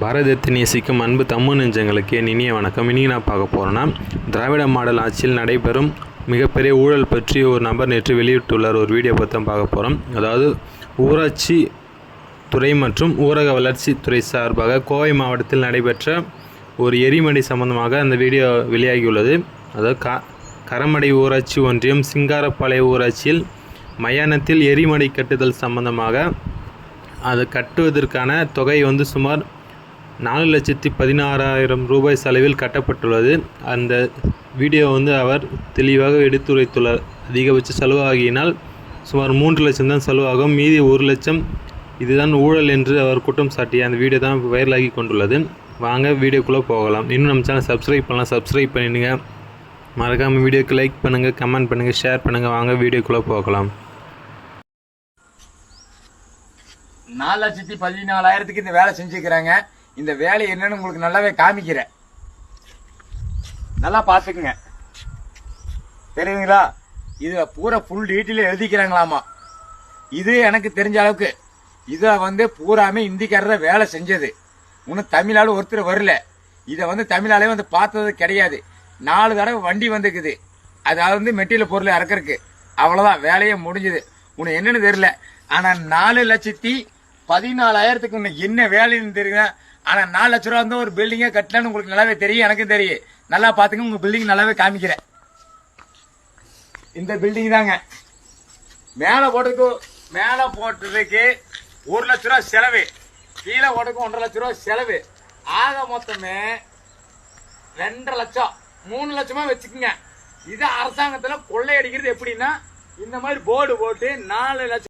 பாரதத்தை நேசிக்கும் அன்பு தமிழ் நெஞ்சங்களுக்கு என் இனிய வணக்கம். இனி நான் பார்க்க போகிறேன்னா, திராவிட மாடல் ஆட்சியில் நடைபெறும் மிகப்பெரிய ஊழல் பற்றி ஒரு நபர் நேற்று வெளியிட்டுள்ளார். ஒரு வீடியோ பற்றி தான் பார்க்க போகிறோம். அதாவது ஊராட்சி துறை மற்றும் ஊரக வளர்ச்சி துறை சார்பாக கோவை மாவட்டத்தில் நடைபெற்ற ஒரு எரிமடை சம்பந்தமாக அந்த வீடியோ வெளியாகியுள்ளது. அதாவது கரமடை ஊராட்சி ஒன்றியம் சிங்காரப்பாளைய ஊராட்சியில் மயானத்தில் எரிமடை கட்டுதல் சம்பந்தமாக அது கட்டுவதற்கான தொகை சுமார் 4,16,000 ரூபாய் செலவில் கட்டப்பட்டுள்ளது. அந்த வீடியோ அவர் தெளிவாக எடுத்துரைத்துள்ளார். அதிகபட்ச செலவாகினால் சுமார் 3 லட்சம் தான் செலவாகும், மீதி 1 லட்சம் இதுதான் ஊழல் என்று அவர் குற்றம் சாட்டிய அந்த வீடியோ தான் வைரலாகி கொண்டுள்ளது. வாங்க வீடியோக்குள்ளே போகலாம். இன்னும் நம்ம சேனல் சப்ஸ்கிரைப் பண்ணலாம், சப்ஸ்கிரைப் பண்ணிடுங்க. மறக்காமல் வீடியோக்கு லைக் பண்ணுங்கள், கமெண்ட் பண்ணுங்கள், ஷேர் பண்ணுங்கள். வாங்க வீடியோக்குள்ளே போகலாம். 4,14,000 இந்த வேலை செஞ்சுக்கிறாங்க. இந்த வேலை என்னன்னு உங்களுக்கு நல்லாவே காமிக்கிறேன், நல்லா பாத்துக்குங்க. தெரியுங்களா? இது பூரா ஃபுல் டீட்டெயில் எழுதிக்கிறாங்களாமா. இது எனக்கு தெரிஞ்ச அளவுக்கு இத பூராமே இந்திக்காரர வேலை செஞ்சது. இன்னும் தமிழால ஒருத்தர் வரல. இத தமிழாலே பார்த்தது கிடையாது. 4 தடவை வண்டி வந்துக்குது. அதாவது மெட்டீரியல் பொருள் இறக்கறதுக்கு. அவ்வளவுதான், வேலையே முடிஞ்சது. உனக்கு என்னன்னு தெரியல. ஆனா 4,14,000 உனக்கு என்ன வேலைன்னு தெரியுங்க. ஆனா 4 லட்ச ரூபா ஒரு பில்டிங்கே கட்டலன்னு உங்களுக்கு நல்லாவே தெரியும், எனக்கும் தெரியும். நல்லா பாத்துங்க, உங்க பில்டிங் நல்லாவே காமிக்கிறேன். இந்த பில்டிங் தாங்க. மேல போட்டதுக்கு 1 லட்ச ரூபா செலவு, கீழே போட்டதுக்கு 1.5 லட்ச ரூபா செலவு. ஆக மொத்தமே 2 லட்சம் 3 லட்சமா வச்சுக்கோங்க. இது அரசாங்கத்துல கொள்ளையடிக்கிறது எப்படின்னா, இந்த மாதிரி போர்டு போட்டு 4 லட்சம்